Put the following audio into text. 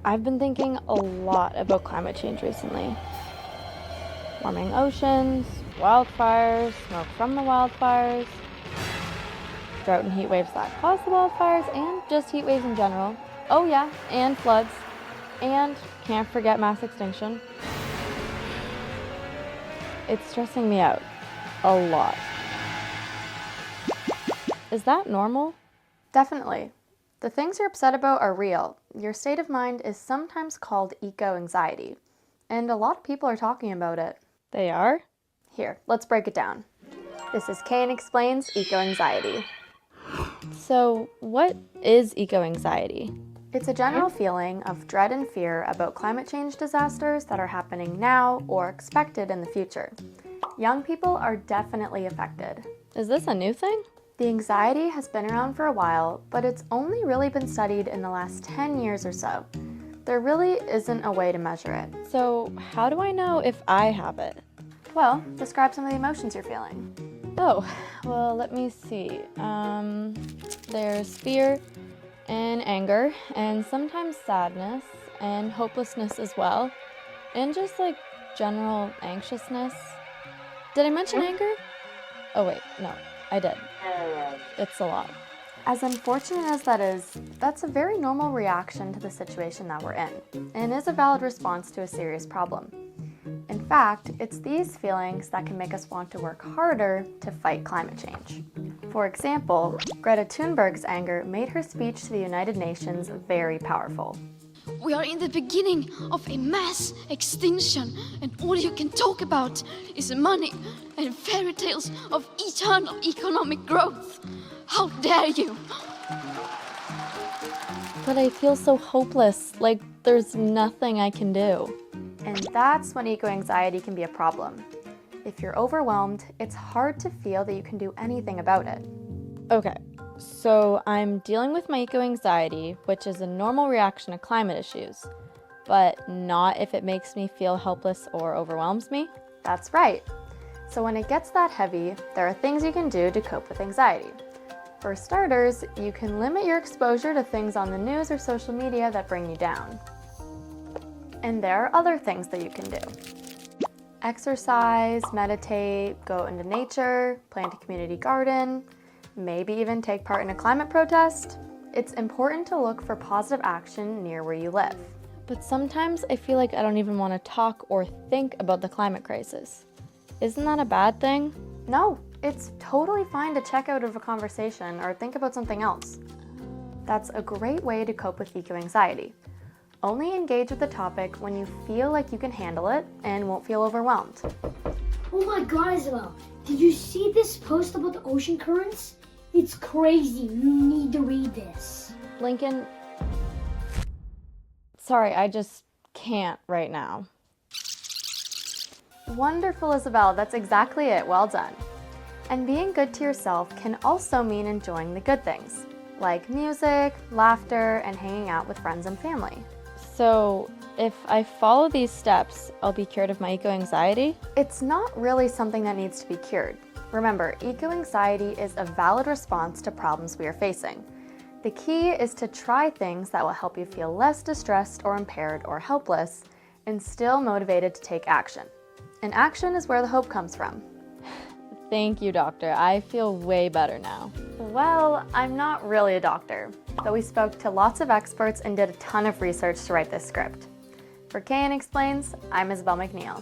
I've been thinking a lot about climate change recently. Warming oceans, wildfires, smoke from the wildfires, drought and heat waves that cause the wildfires, and just heat waves in general. Oh yeah, and floods, and can't forget mass extinction. It's stressing me out a lot. Is that normal? Definitely. The things you're upset about are real. Your state of mind is sometimes called eco-anxiety, and a lot of people are talking about it. They are? Here, let's break it down. This is Kane Explains Eco-Anxiety. So, what is eco-anxiety? It's a general feeling of dread and fear about climate change disasters that are happening now or expected in the future. Young people are definitely affected. Is this a new thing? The anxiety has been around for a while, but it's only really been studied in the last 10 years or so. There really isn't a way to measure it. So, how do I know if I have it? Well, describe some of the emotions you're feeling. Oh, well, let me see. There's fear and anger, and sometimes sadness and hopelessness as well, and just like general anxiousness. Did I mention anger? Oh wait, no, I did. It's a lot. As unfortunate as that is, that's a very normal reaction to the situation that we're in, and is a valid response to a serious problem. In fact, it's these feelings that can make us want to work harder to fight climate change. For example, Greta Thunberg's anger made her speech to the United Nations very powerful. We are in the beginning of a mass extinction, and all you can talk about is money and fairy tales of eternal economic growth. How dare you! But I feel so hopeless, like there's nothing I can do. And that's when eco-anxiety can be a problem. If you're overwhelmed, it's hard to feel that you can do anything about it. Okay, so I'm dealing with my eco-anxiety, which is a normal reaction to climate issues, but not if it makes me feel helpless or overwhelms me? That's right. So when it gets that heavy, there are things you can do to cope with anxiety. For starters, you can limit your exposure to things on the news or social media that bring you down. And there are other things that you can do. Exercise, meditate, go out into nature, plant a community garden, maybe even take part in a climate protest. It's important to look for positive action near where you live. But sometimes I feel like I don't even want to talk or think about the climate crisis. Isn't that a bad thing? No, it's totally fine to check out of a conversation or think about something else. That's a great way to cope with eco-anxiety. Only engage with the topic when you feel like you can handle it and won't feel overwhelmed. Oh my God, Isabelle, did you see this post about the ocean currents? It's crazy. You need to read this. Lincoln, sorry, I just can't right now. Wonderful, Isabelle, that's exactly it. Well done. And being good to yourself can also mean enjoying the good things, like music, laughter, and hanging out with friends and family. So, if I follow these steps, I'll be cured of my eco-anxiety? It's not really something that needs to be cured. Remember, eco-anxiety is a valid response to problems we are facing. The key is to try things that will help you feel less distressed or impaired or helpless, and still motivated to take action. And action is where the hope comes from. Thank you, doctor. I feel way better now. Well, I'm not really a doctor, but we spoke to lots of experts and did a ton of research to write this script. For Kane Explains, I'm Isabelle MacNeil.